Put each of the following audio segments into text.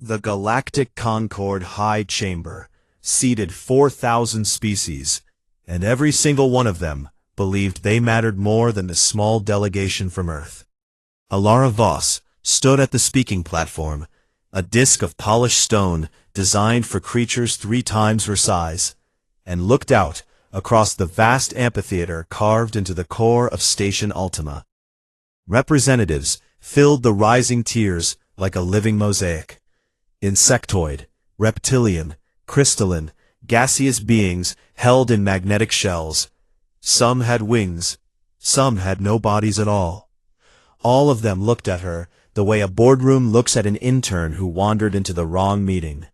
The Galactic Concord High Chamber seated 4,000 species, and every single one of them believed they mattered more than the small delegation from Earth. Alara Voss stood at the speaking platform, a disk of polished stone designed for creatures 3 times her size, and looked out across the vast amphitheater carved into the core of Station Ultima. Representatives filled the rising tiers like a living mosaic. Insectoid, reptilian, crystalline, gaseous beings held in magnetic shells. Some had wings, some had no bodies at all. All of them looked at her the way a boardroom looks at an intern who wandered into the wrong meeting.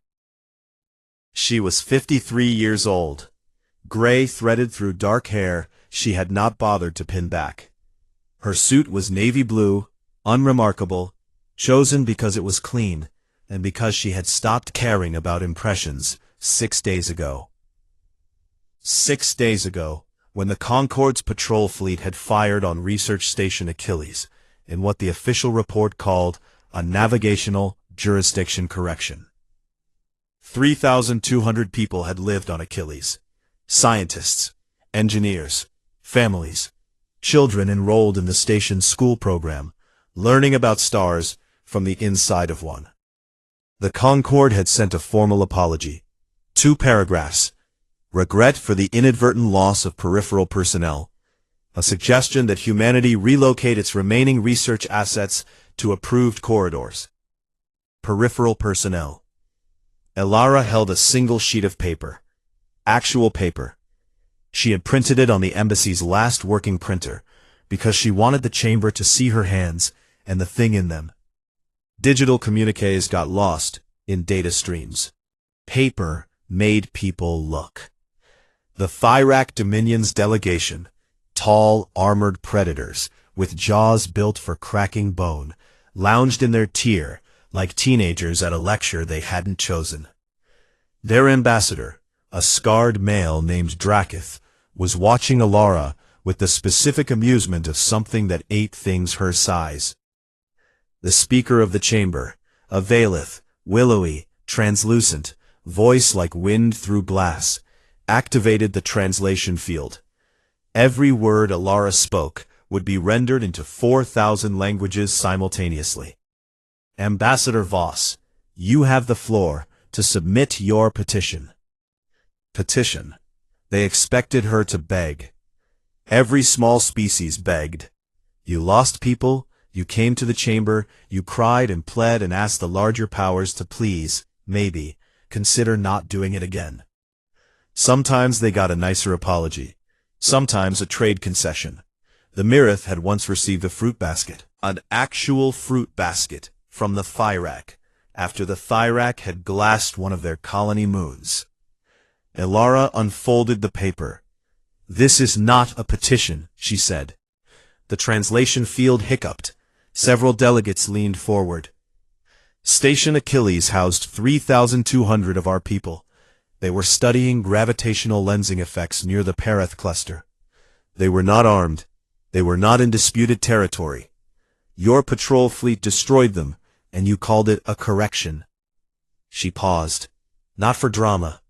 She was 53 years old. Gray threaded through dark hair she had not bothered to pin back. Her suit was navy blue, unremarkable, chosen because it was clean, and because she had stopped caring about impressions 6 days ago. 6 days ago, when the Concord's patrol fleet had fired on Research Station Achilles, in what the official report called a navigational jurisdiction correction. 3,200 people had lived on Achilles. Scientists, engineers, families, children enrolled in the station's school program, learning about stars from the inside of one. The Concord had sent a formal apology. 2 paragraphs. Regret for the inadvertent loss of peripheral personnel. A suggestion that humanity relocate its remaining research assets to approved corridors. Peripheral personnel. Alara held a single sheet of paper. Actual paper. She had printed it on the embassy's last working printer, because she wanted the chamber to see her hands and the thing in them. Digital communiques got lost in data streams. Paper made people look. The Thyrak Dominion's delegation, tall, armored predators with jaws built for cracking bone, lounged in their tier like teenagers at a lecture they hadn't chosen. Their ambassador, a scarred male named Dracath, was watching Alara with the specific amusement of something that ate things her size. The speaker of the chamber, a Valeth, willowy, translucent, voice like wind through glass, activated the translation field. Every word Alara spoke would be rendered into 4,000 languages simultaneously. Ambassador Voss, you have the floor to submit your petition. Petition. They expected her to beg. Every small species begged. You lost people, you came to the chamber, you cried and pled and asked the larger powers to please, maybe, consider not doing it again. Sometimes they got a nicer apology. Sometimes a trade concession. The Mirith had once received a fruit basket, an actual fruit basket, from the Thyrak, after the Thyrak had glassed one of their colony moons. Alara unfolded the paper. This is not a petition, she said. The translation field hiccuped. Several delegates leaned forward. Station Achilles housed 3,200 of our people. They were studying gravitational lensing effects near the Parath cluster. They were not armed. They were not in disputed territory. Your patrol fleet destroyed them, and you called it a correction. She paused. Not for drama.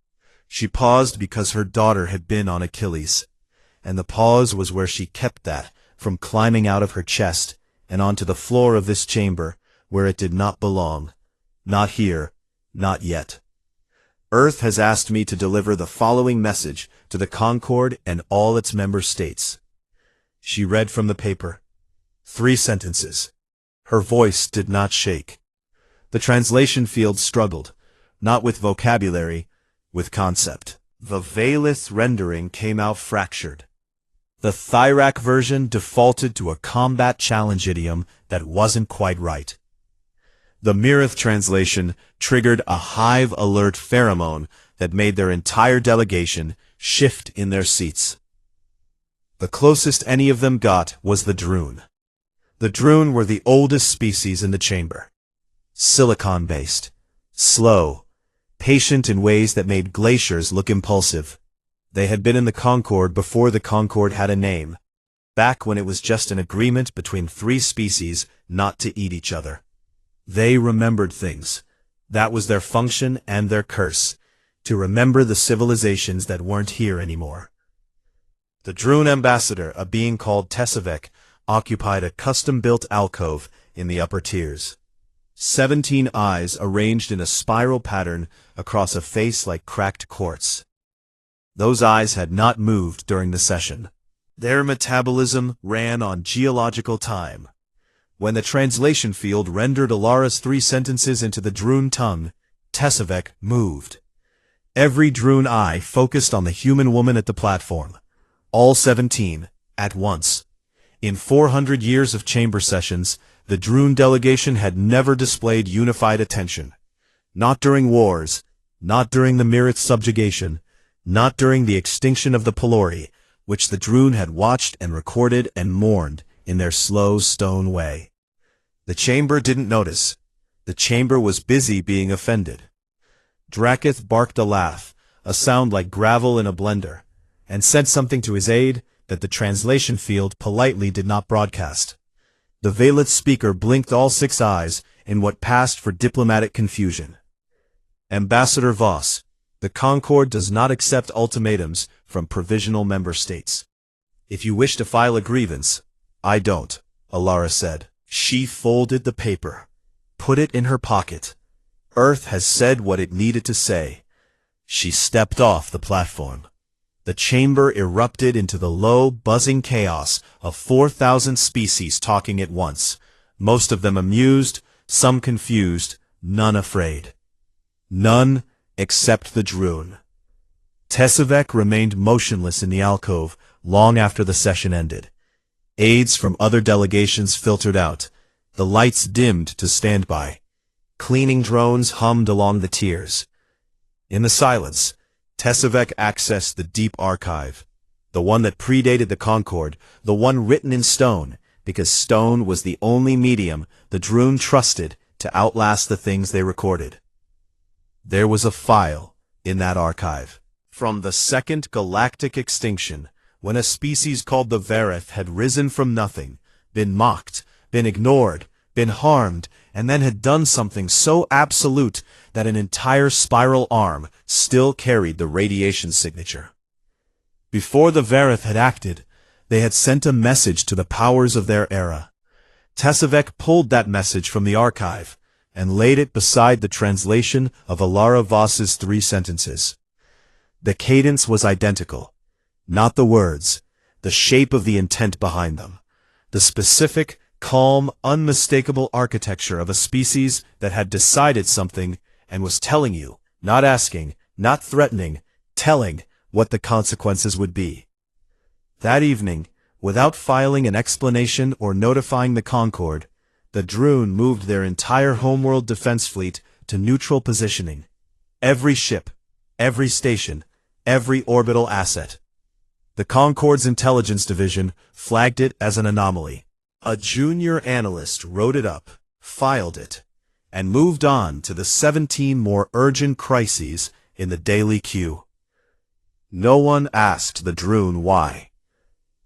She paused because her daughter had been on Achilles, and the pause was where she kept that from climbing out of her chest and onto the floor of this chamber, where it did not belong. Not here, not yet. Earth has asked me to deliver the following message to the Concord and all its member states. She read from the paper. 3 sentences. Her voice did not shake. The translation field struggled, not with vocabulary, with concept. The Valeth rendering came out fractured. The Thyrak version defaulted to a combat challenge idiom that wasn't quite right. The Mirith translation triggered a hive alert pheromone that made their entire delegation shift in their seats. The closest any of them got was the Droon. The Droon were the oldest species in the chamber. Silicon-based, slow, patient in ways that made glaciers look impulsive. They had been in the Concord before the Concord had a name, back when it was just an agreement between 3 species not to eat each other. They remembered things. That was their function and their curse, to remember the civilizations that weren't here anymore. The Droon ambassador, a being called Tesavec, occupied a custom-built alcove in the upper tiers. 17 eyes arranged in a spiral pattern across a face like cracked quartz. Those eyes had not moved during the session. Their metabolism ran on geological time. When the translation field rendered Alara's 3 sentences into the Droon tongue, Tesavec moved. Every Droon eye focused on the human woman at the platform. All 17, at once. In 400 years of chamber sessions, the Droon delegation had never displayed unified attention. Not during wars, not during the Mirith's subjugation, not during the extinction of the Pelori, which the Droon had watched and recorded and mourned in their slow stone way. The chamber didn't notice. The chamber was busy being offended. Draketh barked a laugh, a sound like gravel in a blender, and said something to his aide that the translation field politely did not broadcast. The Veiled speaker blinked all 6 eyes in what passed for diplomatic confusion. Ambassador Voss, the Concord does not accept ultimatums from provisional member states. If you wish to file a grievance, I don't, Alara said. She folded the paper, put it in her pocket. Earth has said what it needed to say. She stepped off the platform. The chamber erupted into the low, buzzing chaos of 4,000 species talking at once, most of them amused, some confused, none afraid. None except the Droon. Tesavec remained motionless in the alcove long after the session ended. Aides from other delegations filtered out. The lights dimmed to standby. Cleaning drones hummed along the tiers. In the silence, Tesavec accessed the deep archive, the one that predated the Concord, the one written in stone, because stone was the only medium the Droon trusted to outlast the things they recorded. There was a file in that archive. From the second galactic extinction, when a species called the Verith had risen from nothing, been mocked, been ignored, been harmed, and then had done something so absolute that an entire spiral arm still carried the radiation signature. Before the Verith had acted, they had sent a message to the powers of their era. Tesavec pulled that message from the archive and laid it beside the translation of Alara Voss's 3 sentences. The cadence was identical. Not the words, the shape of the intent behind them. The specific, calm, unmistakable architecture of a species that had decided something and was telling you, not asking, not threatening, telling what the consequences would be. That evening, without filing an explanation or notifying the Concord, the Droon moved their entire homeworld defense fleet to neutral positioning. Every ship, every station, every orbital asset. The Concord's intelligence division flagged it as an anomaly. A junior analyst wrote it up, filed it, and moved on to the 17 more urgent crises in the daily queue. No one asked the Droon why.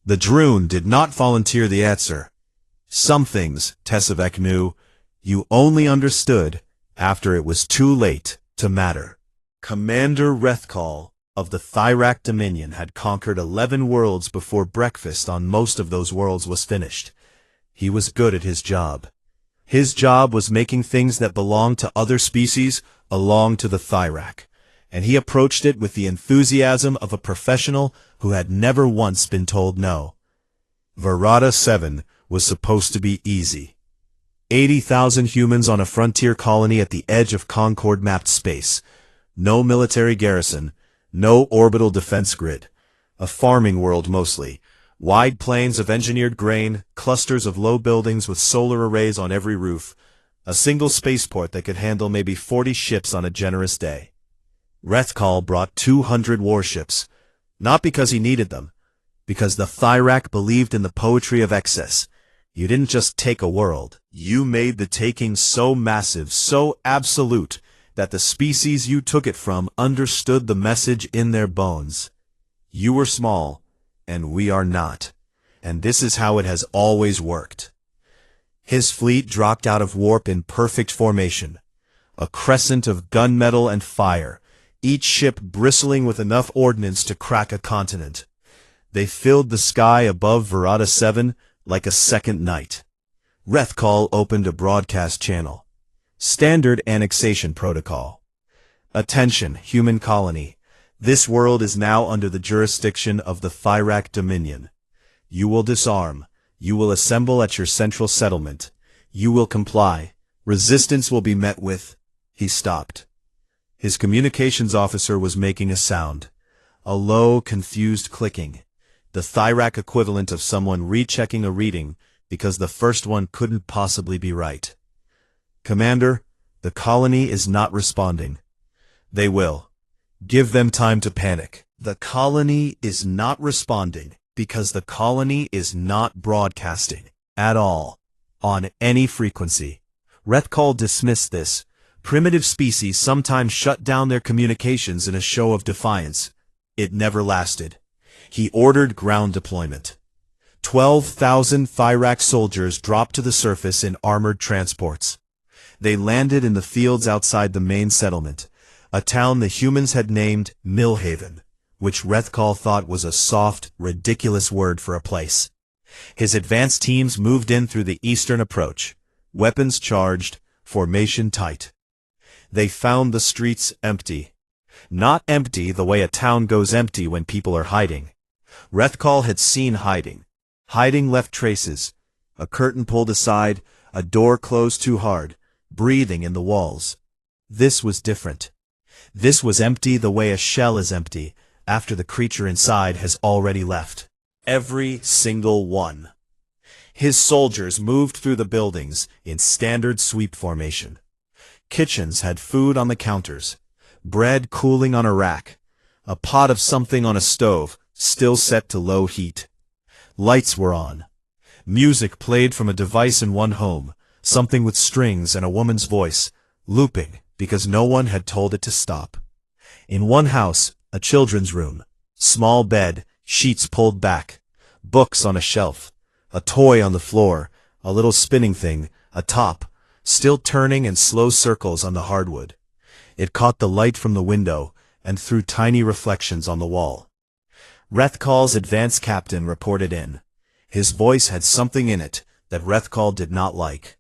The Droon did not volunteer the answer. Some things, Tesavec knew, you only understood after it was too late to matter. Commander Rethkal of the Thyrak Dominion had conquered 11 worlds before breakfast on most of those worlds was finished. He was good at his job. His job was making things that belonged to other species belong to the Thyrak, and he approached it with the enthusiasm of a professional who had never once been told no. Verata 7 was supposed to be easy. 80,000 humans on a frontier colony at the edge of Concord-mapped space. No military garrison, no orbital defense grid. A farming world mostly. Wide plains of engineered grain, clusters of low buildings with solar arrays on every roof, a single spaceport that could handle maybe 40 ships on a generous day. Rethkal brought 200 warships, not because he needed them, because the Thyrak believed in the poetry of excess. You didn't just take a world, you made the taking so massive, so absolute, that the species you took it from understood the message in their bones. You were small, and we are not. And this is how it has always worked. His fleet dropped out of warp in perfect formation. a crescent of gunmetal and fire, each ship bristling with enough ordnance to crack a continent. They filled the sky above Verata 7 like a second night. Rethkal opened a broadcast channel. Standard annexation protocol. Attention, human colony. This world is now under the jurisdiction of the Thyrak Dominion. You will disarm. You will assemble at your central settlement. You will comply. Resistance will be met with. He stopped. His communications officer was making a sound. A low, confused clicking. The Thyrak equivalent of someone rechecking a reading because the first one couldn't possibly be right. Commander, the colony is not responding. They will. Give them time to panic. The colony is not responding because the colony is not broadcasting at all on any frequency. Rethkal dismissed this. Primitive species sometimes shut down their communications in a show of defiance. It never lasted. He ordered ground deployment. 12,000 Thyrak soldiers dropped to the surface in armored transports. They landed in the fields outside the main settlement, a town the humans had named Millhaven, which Rethkal thought was a soft, ridiculous word for a place. His advanced teams moved in through the eastern approach, weapons charged, formation tight. They found the streets empty. Not empty the way a town goes empty when people are hiding. Rethkal had seen hiding. Hiding left traces. A curtain pulled aside, a door closed too hard, breathing in the walls. This was different. This was empty the way a shell is empty, after the creature inside has already left. Every single one. His soldiers moved through the buildings in standard sweep formation. Kitchens had food on the counters, bread cooling on a rack, a pot of something on a stove, still set to low heat. Lights were on. Music played from a device in one home, something with strings and a woman's voice, looping because no one had told it to stop. In one house, a children's room, small bed, sheets pulled back, books on a shelf, a toy on the floor, a little spinning thing, a top, still turning in slow circles on the hardwood. It caught the light from the window and threw tiny reflections on the wall. Rethkal's advance captain reported in. His voice had something in it that Rethkal did not like.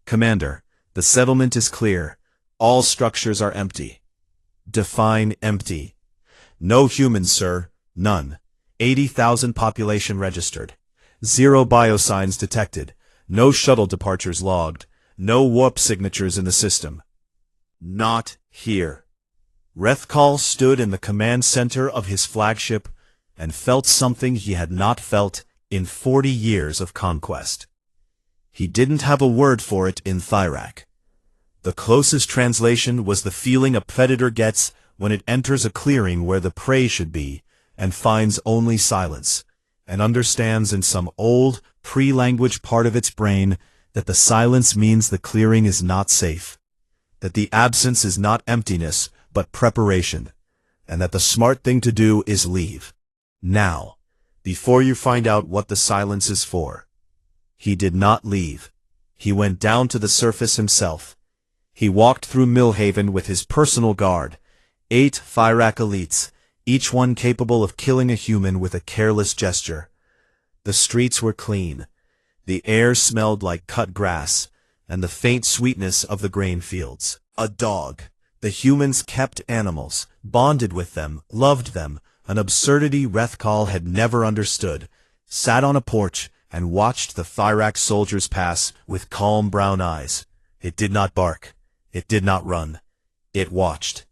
Commander, the settlement is clear. All structures are empty. Define empty. No humans, sir. None. 80,000 population registered. 0 biosigns detected. No shuttle departures logged. No warp signatures in the system. Not here. Rethkal stood in the command center of his flagship and felt something he had not felt in 40 years of conquest. He didn't have a word for it in Thyrak. The closest translation was the feeling a predator gets when it enters a clearing where the prey should be and finds only silence, and understands in some old, pre-language part of its brain that the silence means the clearing is not safe, that the absence is not emptiness, but preparation, and that the smart thing to do is leave. Now, before you find out what the silence is for. He did not leave. He went down to the surface himself. He walked through Millhaven with his personal guard, 8 Thyrak elites, each one capable of killing a human with a careless gesture. The streets were clean. The air smelled like cut grass, and the faint sweetness of the grain fields. A dog. The humans kept animals, bonded with them, loved them, an absurdity Rethkal had never understood, sat on a porch and watched the Thyrak soldiers pass with calm brown eyes. It did not bark. It did not run. It watched.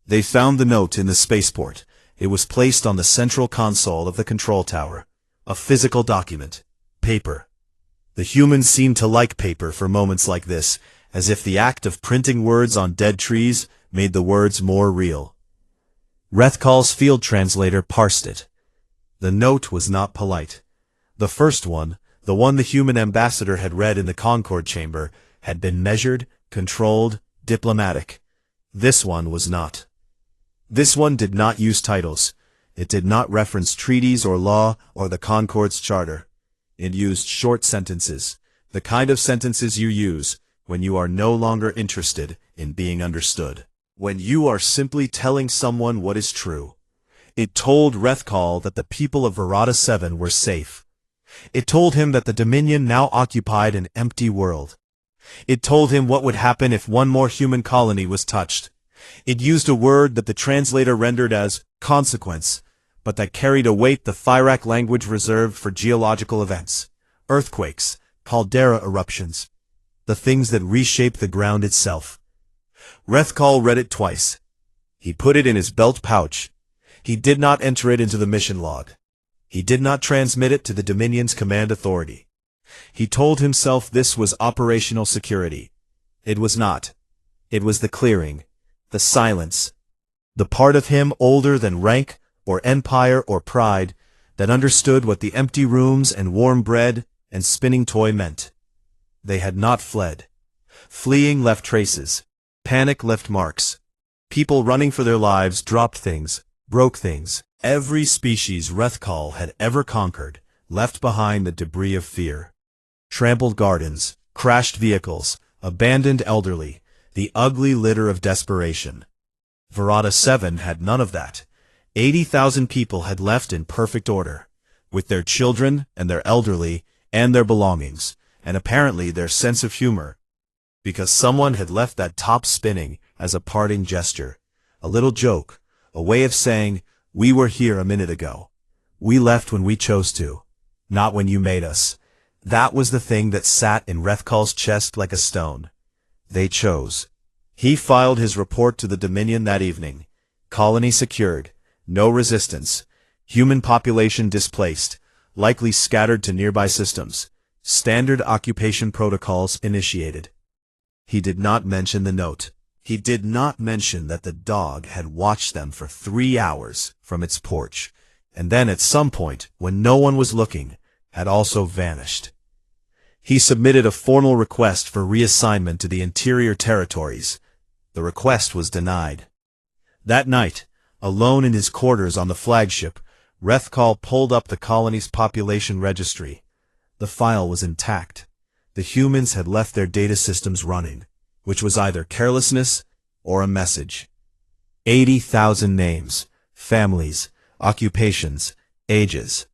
They found the note in the spaceport. It was placed on the central console of the control tower. A physical document. Paper. The humans seemed to like paper for moments like this, as if the act of printing words on dead trees made the words more real. Rethkal's field translator parsed it. The note was not polite. The first one, the one the human ambassador had read in the Concord chamber, had been measured, controlled, diplomatic. This one was not. This one did not use titles. It did not reference treaties or law or the Concord's charter. It used short sentences, the kind of sentences you use when you are no longer interested in being understood. When you are simply telling someone what is true. It told Rethkal that the people of Verata 7 were safe. It told him that the Dominion now occupied an empty world. It told him what would happen if one more human colony was touched. It used a word that the translator rendered as consequence, but that carried a weight the Thyrak language reserved for geological events, earthquakes, caldera eruptions, the things that reshape the ground itself. Rethkal read it twice. He put it in his belt pouch. He did not enter it into the mission log. He did not transmit it to the Dominion's command authority. He told himself this was operational security. It was not. It was the clearing, the silence, the part of him older than rank or empire or pride that understood what the empty rooms and warm bread and spinning toy meant. They had not fled. Fleeing left traces. Panic left marks. People running for their lives dropped things, broke things. Every species Rethkal had ever conquered left behind the debris of fear. Trampled gardens, crashed vehicles, abandoned elderly, the ugly litter of desperation. Verata 7 had none of that. 80,000 people had left in perfect order, with their children and their elderly and their belongings, and apparently their sense of humor, because someone had left that top spinning as a parting gesture, a little joke, a way of saying, "We were here a minute ago. We left when we chose to, not when you made us." That was the thing that sat in Rethkal's chest like a stone. They chose. He filed his report to the Dominion that evening. Colony secured. No resistance. Human population displaced, likely scattered to nearby systems. Standard occupation protocols initiated. He did not mention the note. He did not mention that the dog had watched them for 3 hours from its porch, and then at some point, when no one was looking, had also vanished. He submitted a formal request for reassignment to the interior territories. The request was denied. That night, alone in his quarters on the flagship, Rethkal pulled up the colony's population registry. The file was intact. The humans had left their data systems running, which was either carelessness or a message. 80,000 names, families, occupations, ages.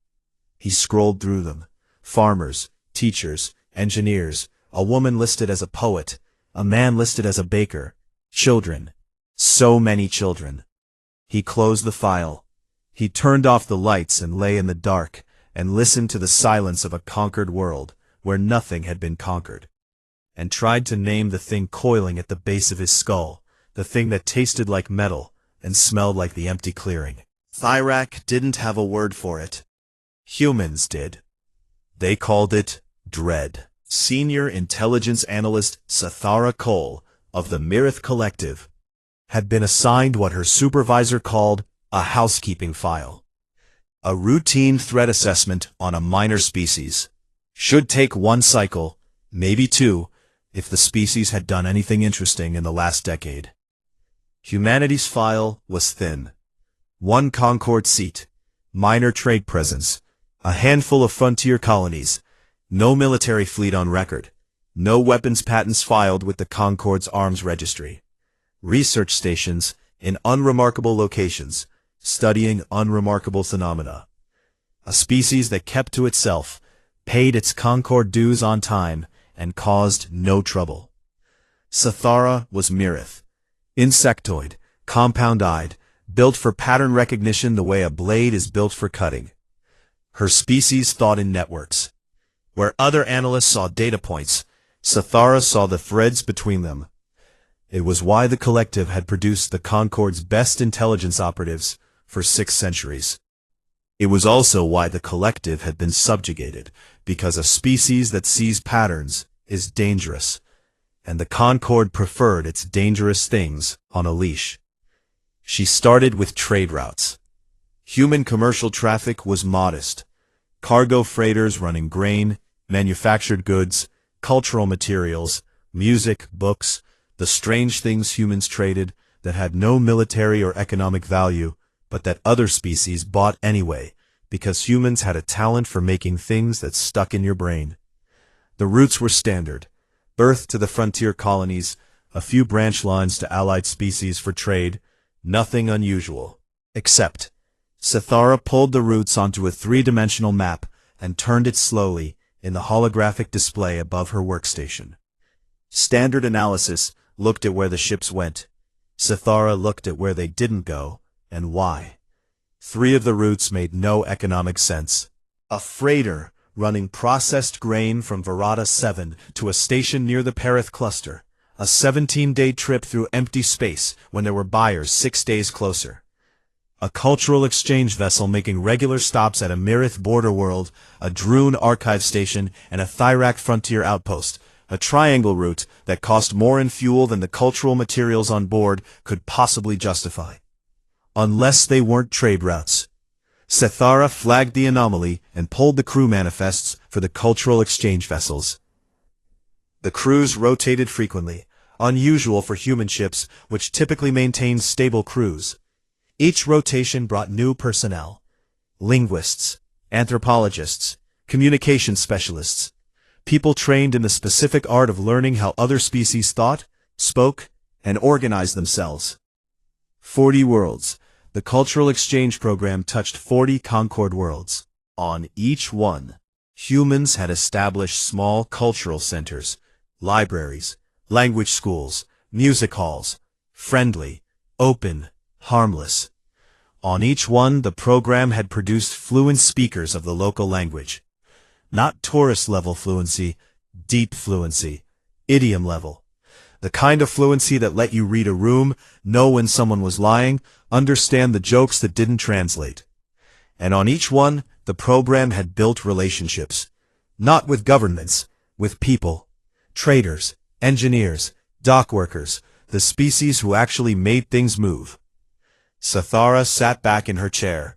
He scrolled through them. Farmers, teachers, engineers, a woman listed as a poet, a man listed as a baker, children. So many children. He closed the file. He turned off the lights and lay in the dark and listened to the silence of a conquered world where nothing had been conquered, and tried to name the thing coiling at the base of his skull, the thing that tasted like metal and smelled like the empty clearing. Thyrak didn't have a word for it. Humans did. They called it dread. Senior intelligence analyst Sathara Cole of the Mirith Collective had been assigned what her supervisor called a housekeeping file. A routine threat assessment on a minor species. Should take 1 cycle, maybe 2, if the species had done anything interesting in the last decade. Humanity's file was thin. 1 Concord seat, minor trade presence, a handful of frontier colonies, no military fleet on record, no weapons patents filed with the Concord's arms registry. Research stations in unremarkable locations, studying unremarkable phenomena. A species that kept to itself, paid its Concord dues on time, and caused no trouble. Sathara was Mirith. Insectoid, compound-eyed, built for pattern recognition the way a blade is built for cutting. Her species thought in networks. Where other analysts saw data points, Sathara saw the threads between them. It was why the collective had produced the Concord's best intelligence operatives for 6 centuries. It was also why the collective had been subjugated, because a species that sees patterns is dangerous, and the Concord preferred its dangerous things on a leash. She started with trade routes. Human commercial traffic was modest. Cargo freighters running grain, manufactured goods, cultural materials, music, books, the strange things humans traded that had no military or economic value, but that other species bought anyway, because humans had a talent for making things that stuck in your brain. The routes were standard. Birth to the frontier colonies, a few branch lines to allied species for trade, nothing unusual. Except, Sithara pulled the routes onto a three-dimensional map and turned it slowly in the holographic display above her workstation. Standard analysis looked at where the ships went. Sithara looked at where they didn't go, and why. 3 of the routes made no economic sense. A freighter running processed grain from Verata 7 to a station near the Perith cluster. A 17-day trip through empty space when there were buyers 6 days closer. A cultural exchange vessel making regular stops at a Mirith border world, a Droon archive station, and a Thyrak frontier outpost. A triangle route that cost more in fuel than the cultural materials on board could possibly justify. Unless they weren't trade routes. Sithara flagged the anomaly and pulled the crew manifests for the cultural exchange vessels. The crews rotated frequently, unusual for human ships, which typically maintained stable crews. Each rotation brought new personnel. Linguists, anthropologists, communication specialists, people trained in the specific art of learning how other species thought, spoke, and organized themselves. 40 worlds. The cultural exchange program touched 40 Concord worlds. On each one, humans had established small cultural centers, libraries, language schools, music halls, friendly, open, harmless. On each one, the program had produced fluent speakers of the local language. Not tourist-level fluency, deep fluency, idiom level. The kind of fluency that let you read a room, know when someone was lying, understand the jokes that didn't translate. And on each one, the program had built relationships. Not with governments, with people. Traders, engineers, dock workers, the species who actually made things move. Sithara sat back in her chair.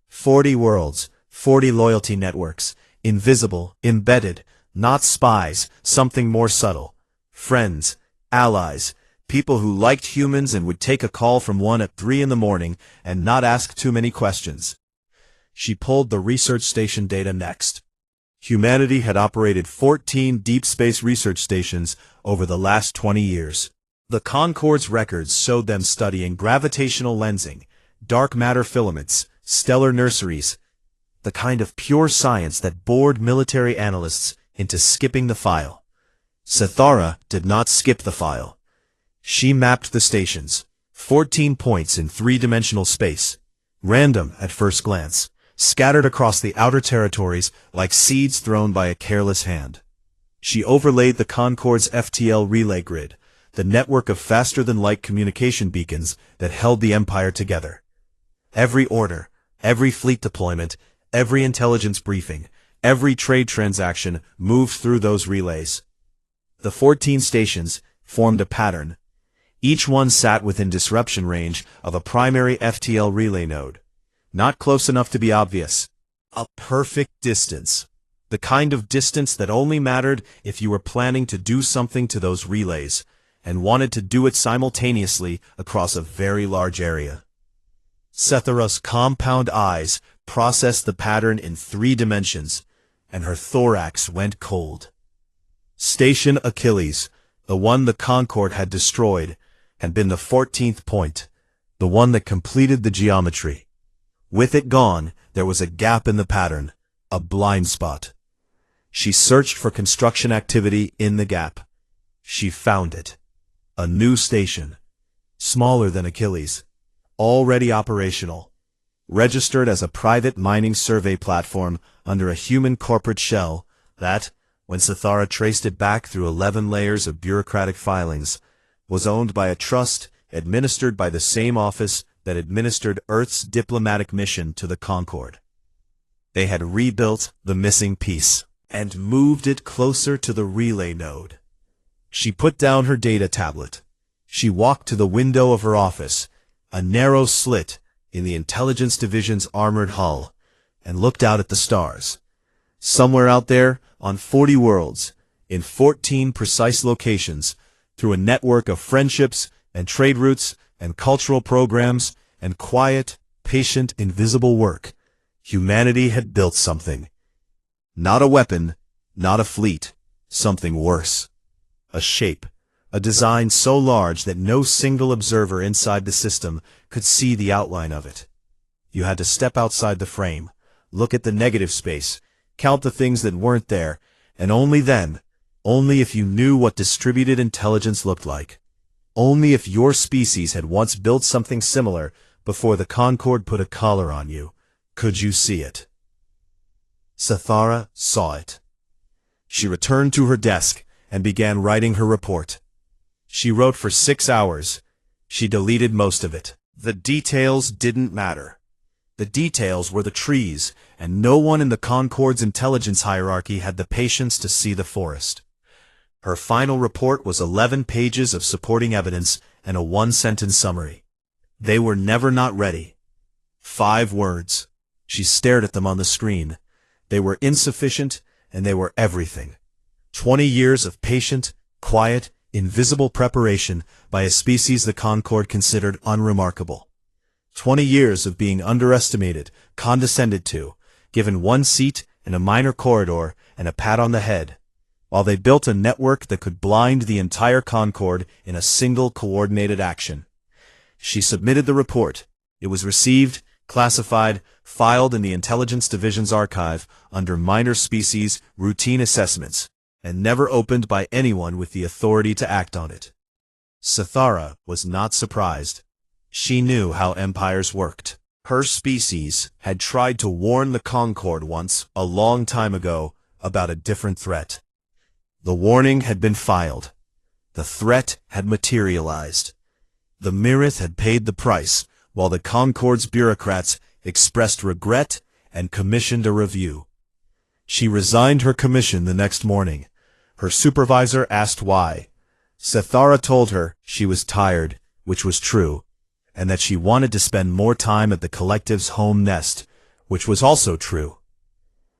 40 worlds, 40 loyalty networks. Invisible, embedded, not spies, something more subtle. Friends, allies, people who liked humans and would take a call from one at 3 in the morning and not ask too many questions. She pulled the research station data next. Humanity had operated 14 deep space research stations over the last 20 years. The Concord's records showed them studying gravitational lensing, dark matter filaments, stellar nurseries, the kind of pure science that bored military analysts into skipping the file. Sithara did not skip the file. She mapped the stations, 14 points in 3-dimensional space, random at first glance, scattered across the outer territories like seeds thrown by a careless hand. She overlaid the Concord's FTL relay grid, the network of faster-than-light communication beacons that held the Empire together. Every order, every fleet deployment, every intelligence briefing, every trade transaction moved through those relays. The 14 stations formed a pattern. Each one sat within disruption range of a primary FTL relay node. Not close enough to be obvious. A perfect distance. The kind of distance that only mattered if you were planning to do something to those relays, and wanted to do it simultaneously across a very large area. Sithara's compound eyes processed the pattern in 3 dimensions, and her thorax went cold. Station Achilles, the one the Concord had destroyed, had been the 14th point, the one that completed the geometry. With it gone, there was a gap in the pattern, a blind spot. She searched for construction activity in the gap. She found it. A new station, smaller than Achilles, already operational, registered as a private mining survey platform under a human corporate shell that, when Sithara traced it back through 11 layers of bureaucratic filings, was owned by a trust administered by the same office that administered Earth's diplomatic mission to the Concord. They had rebuilt the missing piece and moved it closer to the relay node. She put down her data tablet. She walked to the window of her office, a narrow slit in the intelligence division's armored hull, and looked out at the stars. Somewhere out there, on 40 worlds, in 14 precise locations, through a network of friendships and trade routes and cultural programs and quiet, patient, invisible work, humanity had built something. Not a weapon, not a fleet, something worse. a shape, a design so large that no single observer inside the system could see the outline of it. You had to step outside the frame, look at the negative space, count the things that weren't there, and only then, only if you knew what distributed intelligence looked like, only if your species had once built something similar before the Concord put a collar on you, could you see it. Sathara saw it. She returned to her desk and began writing her report. She wrote for 6 hours. She deleted most of it. The details didn't matter. The details were the trees, and no one in the Concord's intelligence hierarchy had the patience to see the forest. Her final report was 11 pages of supporting evidence and a 1-sentence summary. They were never not ready. 5 words. She stared at them on the screen. They were insufficient, and they were everything. 20 years of patient, quiet, invisible preparation by a species the Concord considered unremarkable. 20 years of being underestimated, condescended to, given 1 seat in a minor corridor and a pat on the head, while they built a network that could blind the entire Concord in a single coordinated action. She submitted the report. It was received, classified, filed in the Intelligence Division's archive under Minor Species Routine Assessments, and never opened by anyone with the authority to act on it. Sathara was not surprised. She knew how empires worked. Her species had tried to warn the Concord once, a long time ago, about a different threat. The warning had been filed. The threat had materialized. The Mirith had paid the price, while the Concord's bureaucrats expressed regret and commissioned a review. She resigned her commission the next morning. Her supervisor asked why. Sathara told her she was tired, which was true, and that she wanted to spend more time at the collective's home nest, which was also true.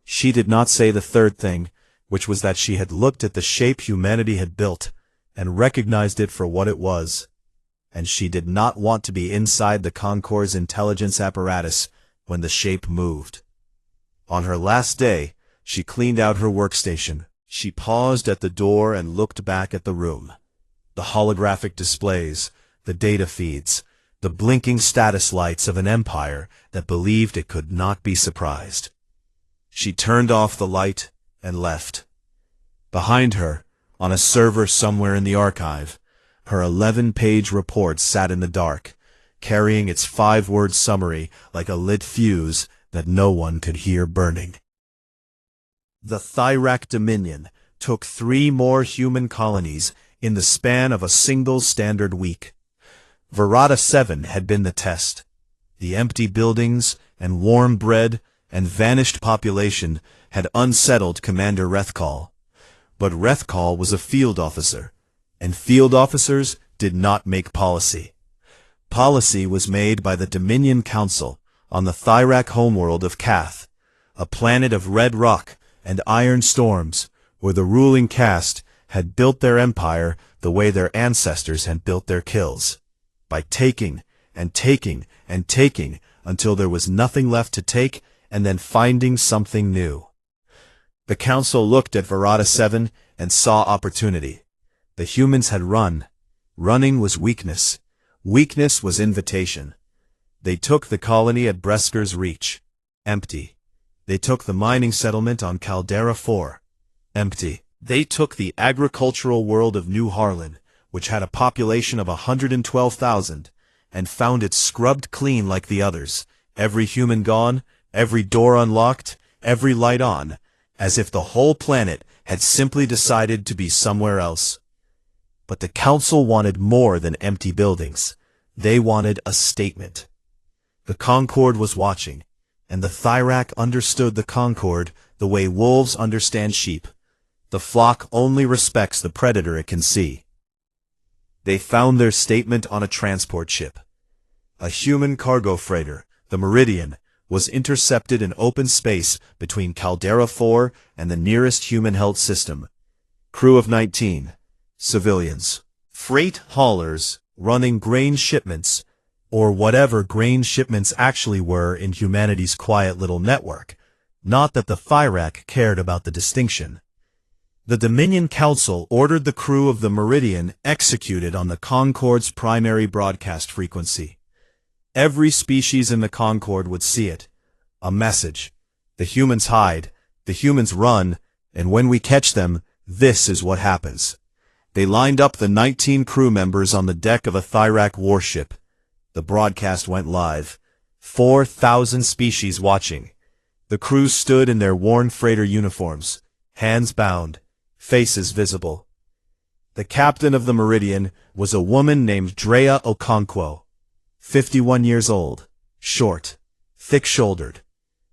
She did not say the third thing, which was that she had looked at the shape humanity had built and recognized it for what it was, and she did not want to be inside the Concord's intelligence apparatus when the shape moved. On her last day, she cleaned out her workstation. She paused at the door and looked back at the room. The holographic displays, the data feeds, the blinking status lights of an empire that believed it could not be surprised. She turned off the light and left. Behind her, on a server somewhere in the archive, her 11-page report sat in the dark, carrying its 5-word summary like a lit fuse that no one could hear burning. The Thyrak Dominion took 3 more human colonies in the span of a single standard week. Verata 7 had been the test. The empty buildings and warm bread and vanished population had unsettled Commander Rethkal. But Rethkal was a field officer, and field officers did not make policy. Policy was made by the Dominion Council on the Thyrak homeworld of Cath, a planet of red rock and iron storms, where the ruling caste had built their empire the way their ancestors had built their kills, by taking and taking and taking until there was nothing left to take, and then finding something new. The council looked at Verata 7 and saw opportunity. The humans had run. Running was weakness. Weakness was invitation. They took the colony at Bresker's Reach. Empty. They took the mining settlement on Caldera 4. Empty. They took the agricultural world of New Harlan, which had a population of 112,000, and found it scrubbed clean like the others, every human gone, every door unlocked, every light on, as if the whole planet had simply decided to be somewhere else. But the council wanted more than empty buildings. They wanted a statement. The Concord was watching, and the Thyrak understood the Concord the way wolves understand sheep. The flock only respects the predator it can see. They found their statement on a transport ship. A human cargo freighter, the Meridian, was intercepted in open space between Caldera 4 and the nearest human-held system. Crew of 19. Civilians. Freight haulers running grain shipments, or whatever grain shipments actually were in humanity's quiet little network. Not that the Thyrak cared about the distinction. The Dominion Council ordered the crew of the Meridian executed on the Concord's primary broadcast frequency. Every species in the Concord would see it. A message. The humans hide, the humans run, and when we catch them, this is what happens. They lined up the 19 crew members on the deck of a Thyrak warship. The broadcast went live. 4,000 species watching. The crew stood in their worn freighter uniforms, hands bound, faces visible. The captain of the Meridian was a woman named Drea Okonkwo, 51 years old, short, thick-shouldered,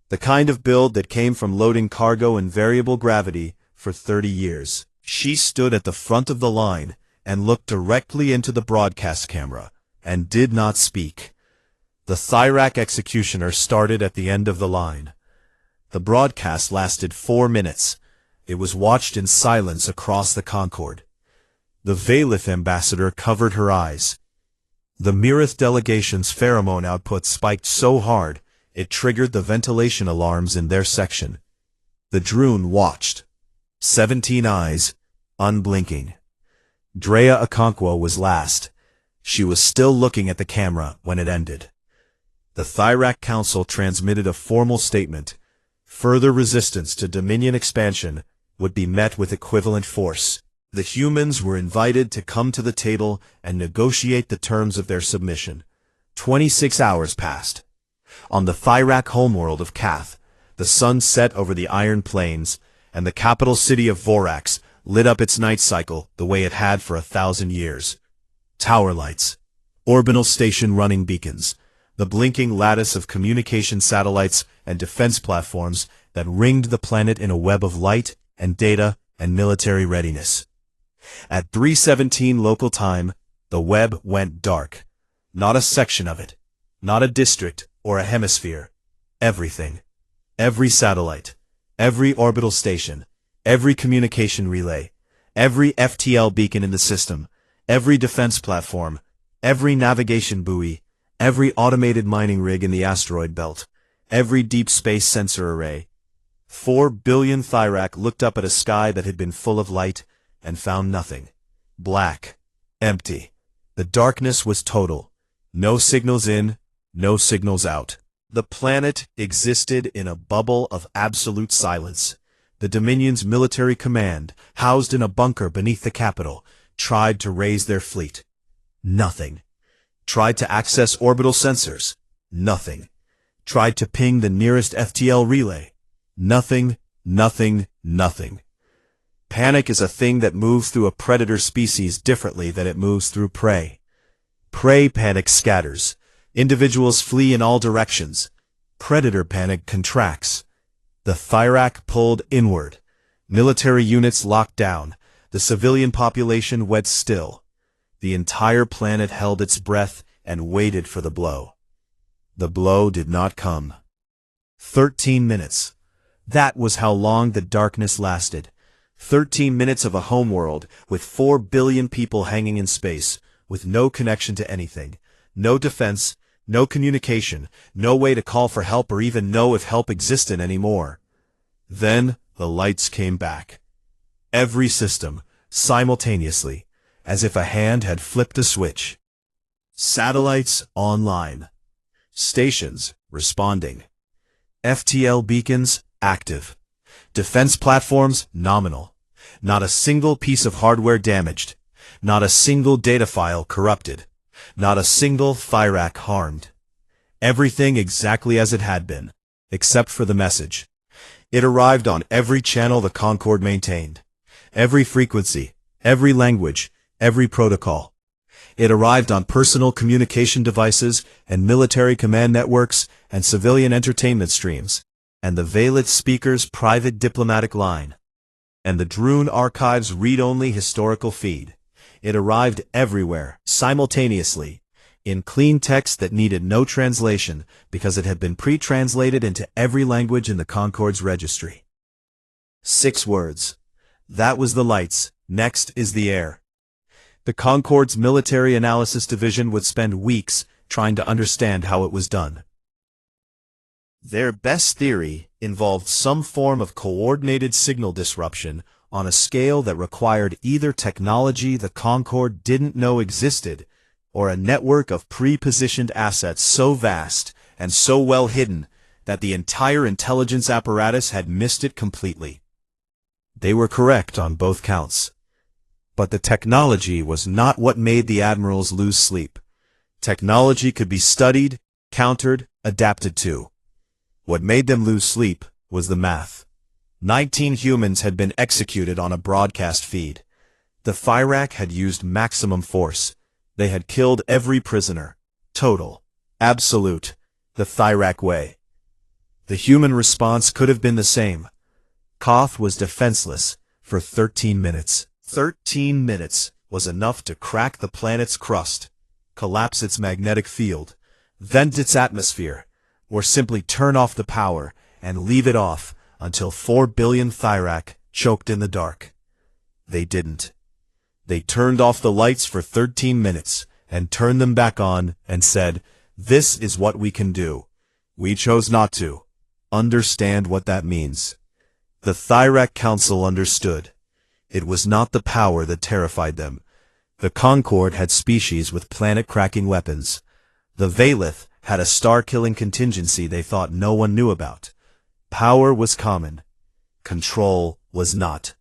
the kind of build that came from loading cargo in variable gravity for 30 years. She stood at the front of the line and looked directly into the broadcast camera and did not speak. The Thyrak executioner started at the end of the line. The broadcast lasted 4 minutes. It was watched in silence across the Concord. The Valith ambassador covered her eyes. The Mirith delegation's pheromone output spiked so hard, it triggered the ventilation alarms in their section. The Droon watched. 17 eyes, unblinking. Drea Okonkwo was last. She was still looking at the camera when it ended. The Thyrak Council transmitted a formal statement. Further resistance to Dominion expansion would be met with equivalent force. The humans were invited to come to the table and negotiate the terms of their submission. 26 hours passed. On the Thyrak homeworld of Cath, the sun set over the Iron Plains, and the capital city of Vorax lit up its night cycle the way it had for 1,000 years. Tower lights, orbital station running beacons, the blinking lattice of communication satellites and defense platforms that ringed the planet in a web of light and data and military readiness. At 3:17 local time, the web went dark. Not a section of it, not a district or a hemisphere. Everything. Every satellite, every orbital station, every communication relay, every FTL beacon in the system, every defense platform, every navigation buoy, every automated mining rig in the asteroid belt, every deep space sensor array. 4 billion Thyrak looked up at a sky that had been full of light and found nothing. Black. Empty. The darkness was total. No signals in, no signals out. The planet existed in a bubble of absolute silence. The Dominion's military command, housed in a bunker beneath the capital, tried to raise their fleet. Nothing. Tried to access orbital sensors. Nothing. Tried to ping the nearest FTL relay. Nothing, nothing, nothing. Panic is a thing that moves through a predator species differently than it moves through prey. Prey panic scatters. Individuals flee in all directions. Predator panic contracts. The Thyrak pulled inward. Military units locked down. The civilian population went still. The entire planet held its breath and waited for the blow. The blow did not come. 13 minutes. That was how long the darkness lasted. 13 minutes of a homeworld with 4 billion people hanging in space, with no connection to anything, no defense, no communication, no way to call for help or even know if help existed anymore. Then the lights came back. Every system, simultaneously, as if a hand had flipped a switch. Satellites online. Stations responding. FTL beacons active. Defense platforms nominal. Not a single piece of hardware damaged. Not a single data file corrupted. Not a single Thyrak harmed. Everything exactly as it had been, except for the message. It arrived on every channel the Concord maintained. Every frequency, every language, every protocol. It arrived on personal communication devices and military command networks and civilian entertainment streams, and the Valith speaker's private diplomatic line, and the Droon Archive's read-only historical feed. It arrived everywhere, simultaneously, in clean text that needed no translation because it had been pre-translated into every language in the Concord's registry. 6 words. That was the lights, next is the air. The Concord's military analysis division would spend weeks trying to understand how it was done. Their best theory involved some form of coordinated signal disruption on a scale that required either technology the Concord didn't know existed, or a network of pre-positioned assets so vast and so well hidden that the entire intelligence apparatus had missed it completely. They were correct on both counts. But the technology was not what made the admirals lose sleep. Technology could be studied, countered, adapted to. What made them lose sleep was the math. 19 humans had been executed on a broadcast feed. The Thyrak had used maximum force. They had killed every prisoner. Total. Absolute. The Thyrak way. The human response could have been the same. Cath was defenseless for 13 minutes. 13 minutes was enough to crack the planet's crust, collapse its magnetic field, vent its atmosphere, or simply turn off the power and leave it off until 4 billion Thyrak choked in the dark. They didn't. They turned off the lights for 13 minutes and turned them back on and said, "This is what we can do." We chose not to. Understand what that means. The Thyrak Council understood. It was not the power that terrified them. The Concord had species with planet-cracking weapons. The Valith had a star-killing contingency they thought no one knew about. Power was common. Control was not.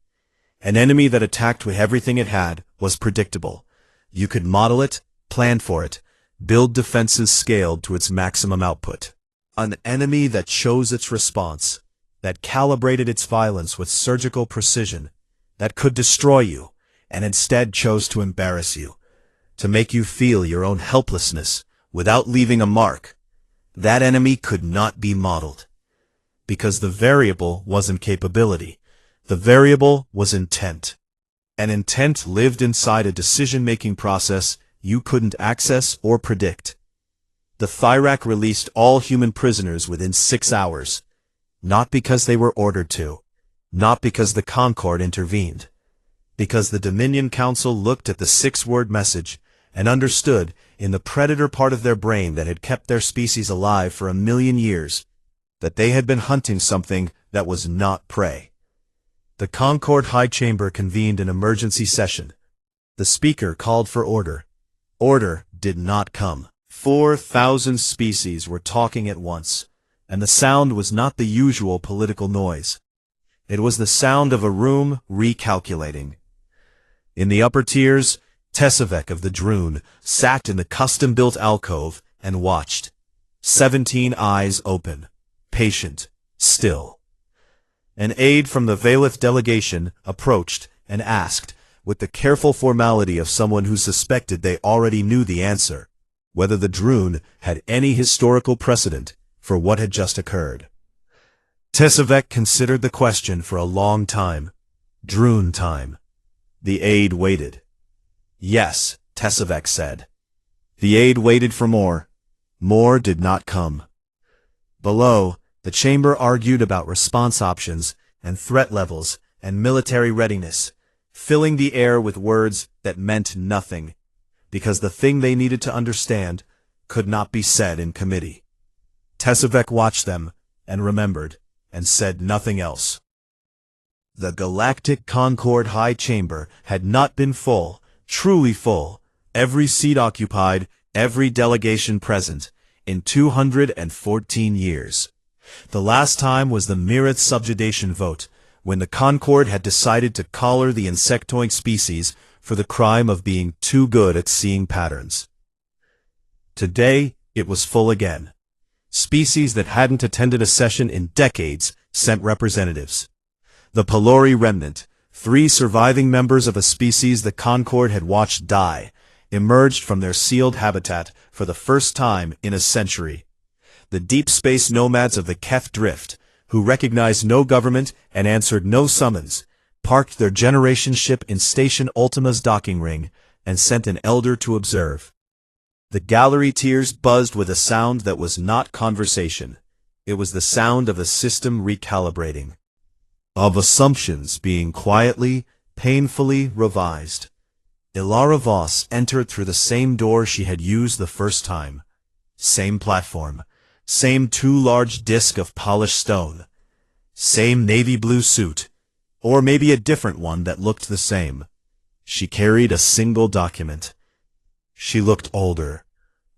An enemy that attacked with everything it had was predictable. You could model it, plan for it, build defenses scaled to its maximum output. An enemy that chose its response, that calibrated its violence with surgical precision, that could destroy you, and instead chose to embarrass you, to make you feel your own helplessness without leaving a mark. That enemy could not be modeled. Because the variable wasn't capability. The variable was intent. And intent lived inside a decision-making process you couldn't access or predict. The Thyrak released all human prisoners within 6 hours. Not because they were ordered to. Not because the Concord intervened. Because the Dominion Council looked at the 6-word message and understood, in the predator part of their brain that had kept their species alive for 1,000,000 years, that they had been hunting something that was not prey. The Concord High Chamber convened an emergency session. The speaker called for order. Order did not come. 4,000 species were talking at once, and the sound was not the usual political noise. It was the sound of a room recalculating. In the upper tiers, Tesavek of the Droon sat in the custom-built alcove and watched. 17 eyes open, patient, still. An aide from the Valith delegation approached and asked, with the careful formality of someone who suspected they already knew the answer, whether the Droon had any historical precedent for what had just occurred. Tesavek considered the question for a long time. Droon time. The aide waited. Yes, Tesavek said. The aide waited for more. More did not come. Below, the chamber argued about response options and threat levels and military readiness, filling the air with words that meant nothing, because the thing they needed to understand could not be said in committee. Tesavek watched them and remembered and said nothing else. The Galactic Concord High Chamber had not been full, truly full, every seat occupied, every delegation present, in 214 years. The last time was the Mirith subjugation vote, when the Concord had decided to collar the insectoid species for the crime of being too good at seeing patterns. Today, it was full again. Species that hadn't attended a session in decades sent representatives. The Pelori remnant, 3 surviving members of a species the Concord had watched die, emerged from their sealed habitat for the first time in a century. The deep space nomads of the Cath drift, who recognized no government and answered no summons, parked their generation ship in Station Ultima's docking ring and sent an elder to observe. The gallery tiers buzzed with a sound that was not conversation. It was the sound of a system recalibrating. Of assumptions being quietly, painfully revised. Ilara Voss entered through the same door she had used the first time. Same platform. Same 2 large discs of polished stone. Same navy blue suit. Or maybe a different one that looked the same. She carried a single document. She looked older.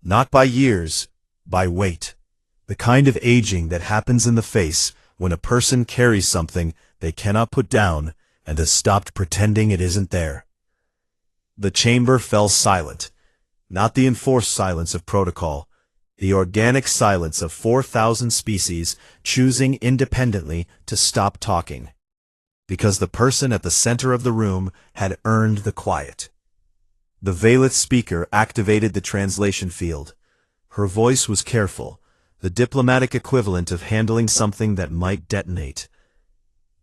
Not by years, by weight. The kind of aging that happens in the face when a person carries something they cannot put down and has stopped pretending it isn't there. The chamber fell silent. Not the enforced silence of protocol, the organic silence of 4,000 species choosing independently to stop talking. Because the person at the center of the room had earned the quiet. The Valeth speaker activated the translation field. Her voice was careful, the diplomatic equivalent of handling something that might detonate.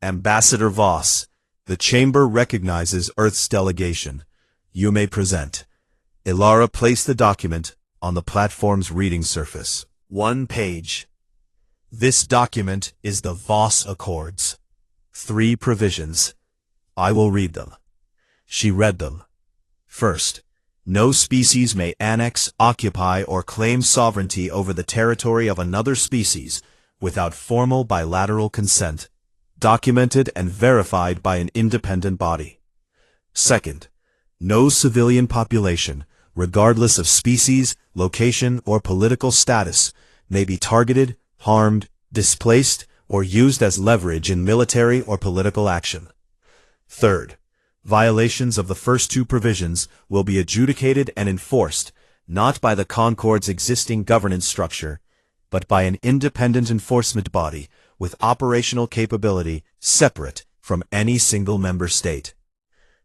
Ambassador Voss, the chamber recognizes Earth's delegation. You may present. Ilara placed the document on the platform's reading surface. 1 page. This document is the Voss Accords. 3 provisions. I will read them. She read them. First, no species may annex, occupy, or claim sovereignty over the territory of another species without formal bilateral consent, documented and verified by an independent body. Second, no civilian population, regardless of species, location, or political status, may be targeted, harmed, displaced, or used as leverage in military or political action. Third, violations of the first 2 provisions will be adjudicated and enforced not by the Concord's existing governance structure, but by an independent enforcement body with operational capability separate from any single member state.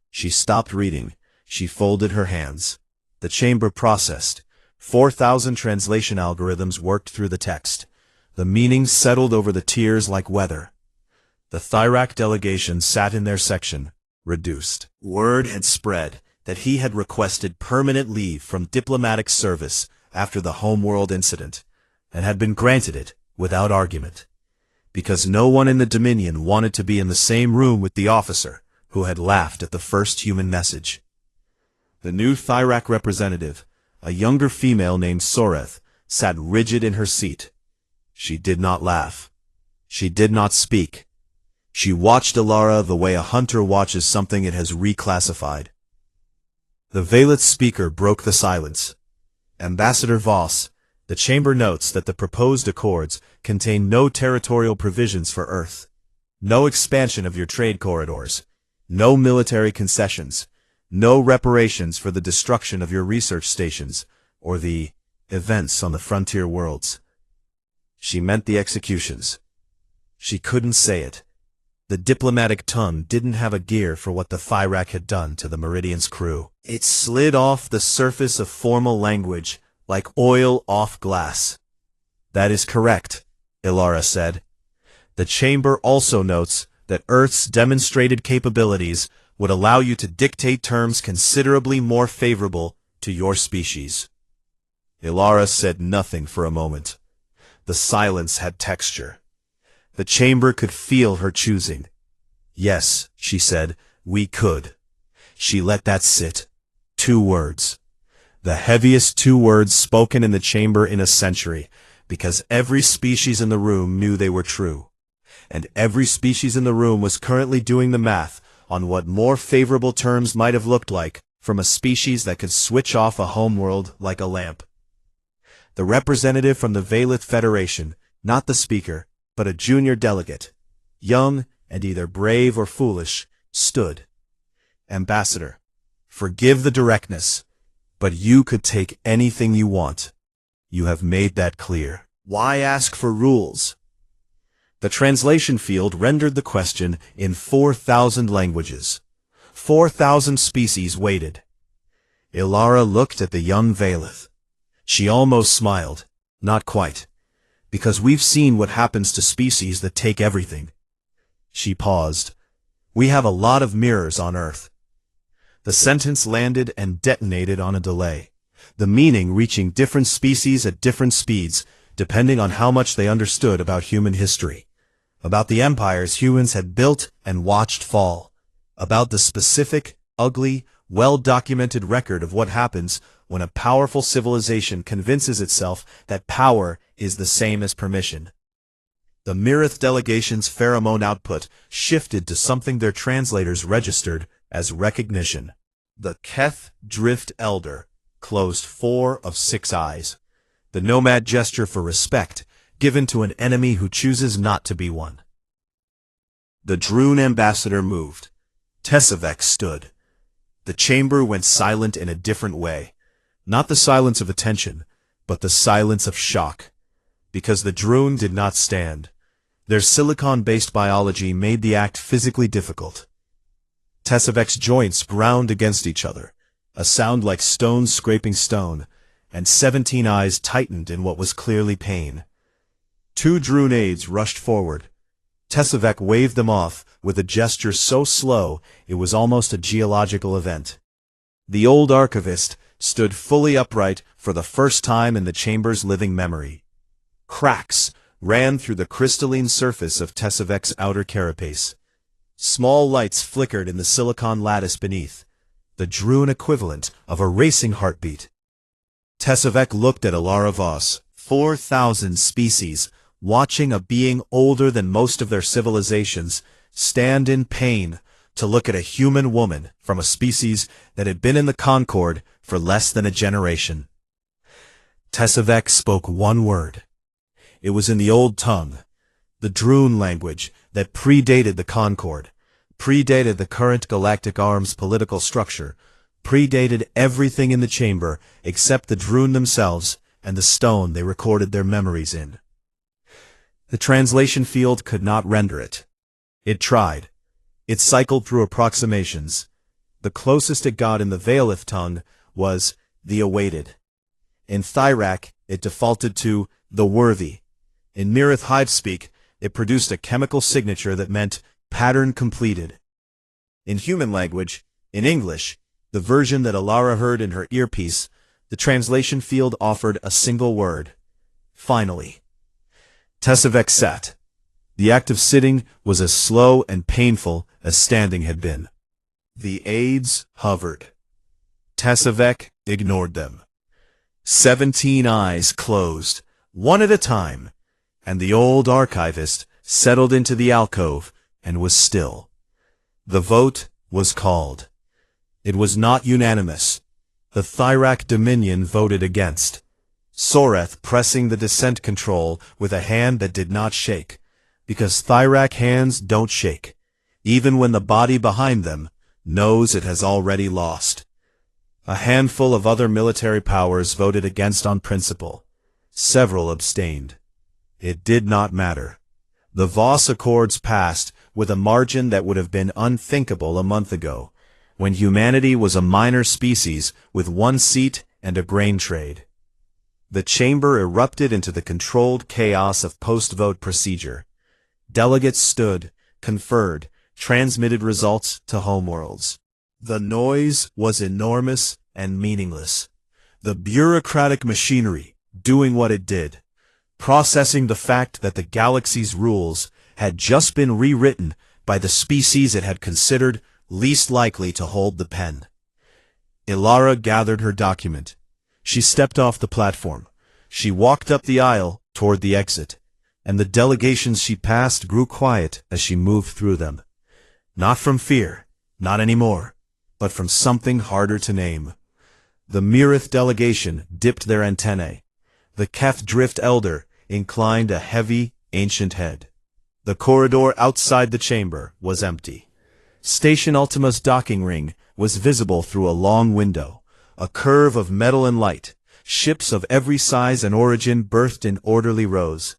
She stopped reading. She folded her hands. The chamber processed. 4,000 translation algorithms worked through the text. The meanings settled over the tiers like weather. The Thyrak delegation sat in their section, reduced. Word had spread that he had requested permanent leave from diplomatic service after the homeworld incident, and had been granted it without argument, because no one in the Dominion wanted to be in the same room with the officer who had laughed at the first human message. The new Thyrak representative, a younger female named Soreth, sat rigid in her seat. She did not laugh. She did not speak. She watched Ilara the way a hunter watches something it has reclassified. The Valeth speaker broke the silence. Ambassador Voss, the chamber notes that the proposed accords contain no territorial provisions for Earth, no expansion of your trade corridors, no military concessions, no reparations for the destruction of your research stations, or the events on the frontier worlds. She meant the executions. She couldn't say it. The diplomatic tongue didn't have a gear for what the Thyrak had done to the Meridian's crew. It slid off the surface of formal language like oil off glass. That is correct, Ilara said. The chamber also notes that Earth's demonstrated capabilities would allow you to dictate terms considerably more favorable to your species. Ilara said nothing for a moment. The silence had texture. The chamber could feel her choosing. Yes, she said, we could. She let that sit. 2 words. The heaviest 2 words spoken in the chamber in a century, because every species in the room knew they were true. And every species in the room was currently doing the math on what more favorable terms might have looked like from a species that could switch off a homeworld like a lamp. The representative from the Valeth Federation, not the speaker, but a junior delegate, young and either brave or foolish, stood. Ambassador, forgive the directness, but you could take anything you want. You have made that clear. Why ask for rules? The translation field rendered the question in 4,000 languages. 4,000 species waited. Ilara looked at the young Valeth. She almost smiled. Not quite. Because we've seen what happens to species that take everything. She paused. We have a lot of mirrors on Earth. The sentence landed and detonated on a delay, the meaning reaching different species at different speeds, depending on how much they understood about human history, about the empires humans had built and watched fall, about the specific, ugly, well-documented record of what happens when a powerful civilization convinces itself that power is the same as permission. The Mirith delegation's pheromone output shifted to something their translators registered as recognition. The Cath Drift Elder closed 4 of 6 eyes, the nomad gesture for respect given to an enemy who chooses not to be one. The Droon ambassador moved. Tesavek stood. The chamber went silent in a different way. Not the silence of attention, but the silence of shock. Because the Droon did not stand. Their silicon-based biology made the act physically difficult. Tesavek's joints ground against each other, a sound like stone scraping stone, and 17 eyes tightened in what was clearly pain. 2 Droon aides rushed forward. Tesavek waved them off with a gesture so slow it was almost a geological event. The old archivist stood fully upright for the first time in the chamber's living memory. Cracks ran through the crystalline surface of Tesavek's outer carapace. Small lights flickered in the silicon lattice beneath, the Droon equivalent of a racing heartbeat. Tesavek looked at Alara Voss, 4,000 species, watching a being older than most of their civilizations stand in pain to look at a human woman from a species that had been in the Concord for less than a generation. Tesavek spoke one word. It was in the old tongue, the Droon language that predated the Concord, predated the current Galactic Arm's political structure, predated everything in the chamber except the Droon themselves and the stone they recorded their memories in. The translation field could not render it. It tried. It cycled through approximations. The closest it got in the Veilith tongue was the awaited. In Thyrak, it defaulted to the worthy. In Mirith Hivespeak, it produced a chemical signature that meant pattern completed. In human language, in English, the version that Alara heard in her earpiece, the translation field offered a single word. Finally. Tesavek sat. The act of sitting was as slow and painful as standing had been. The aides hovered. Tesavek ignored them. 17 eyes closed, one at a time, and the old archivist settled into the alcove and was still. The vote was called. It was not unanimous. The Thyrak Dominion voted against. Soreth pressing the dissent control with a hand that did not shake, because Thyrak hands don't shake, even when the body behind them knows it has already lost. A handful of other military powers voted against on principle. Several abstained. It did not matter. The Voss Accords passed with a margin that would have been unthinkable a month ago, when humanity was a minor species with 1 seat and a grain trade. The chamber erupted into the controlled chaos of post-vote procedure. Delegates stood, conferred, transmitted results to homeworlds. The noise was enormous and meaningless. The bureaucratic machinery doing what it did, processing the fact that the galaxy's rules had just been rewritten by the species it had considered least likely to hold the pen. Alara gathered her document. She stepped off the platform. She walked up the aisle toward the exit, and the delegations she passed grew quiet as she moved through them. Not from fear, not anymore, but from something harder to name. The Mirith delegation dipped their antennae. The Cath Drift Elder inclined a heavy, ancient head. The corridor outside the chamber was empty. Station Ultima's docking ring was visible through a long window, a curve of metal and light. Ships of every size and origin berthed in orderly rows.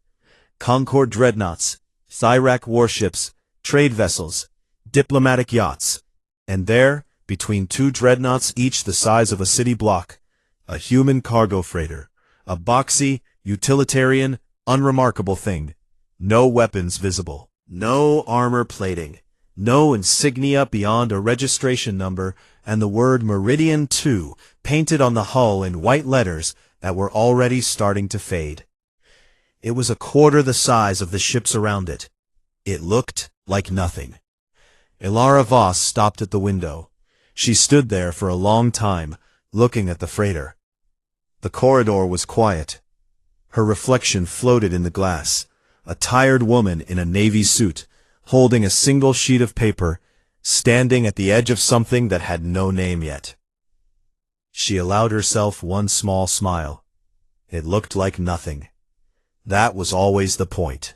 Concord dreadnoughts, Thyrak warships, trade vessels, diplomatic yachts. And there, between 2 dreadnoughts each the size of a city block, a human cargo freighter, a boxy, utilitarian, unremarkable thing. No weapons visible, no armor plating, no insignia beyond a registration number and the word Meridian 2 painted on the hull in white letters that were already starting to fade. It was a quarter the size of the ships around it. It looked like nothing. Alara Voss stopped at the window. She stood there for a long time, looking at the freighter. The corridor was quiet. Her reflection floated in the glass, a tired woman in a navy suit, holding a single sheet of paper, standing at the edge of something that had no name yet. She allowed herself one small smile. It looked like nothing. That was always the point.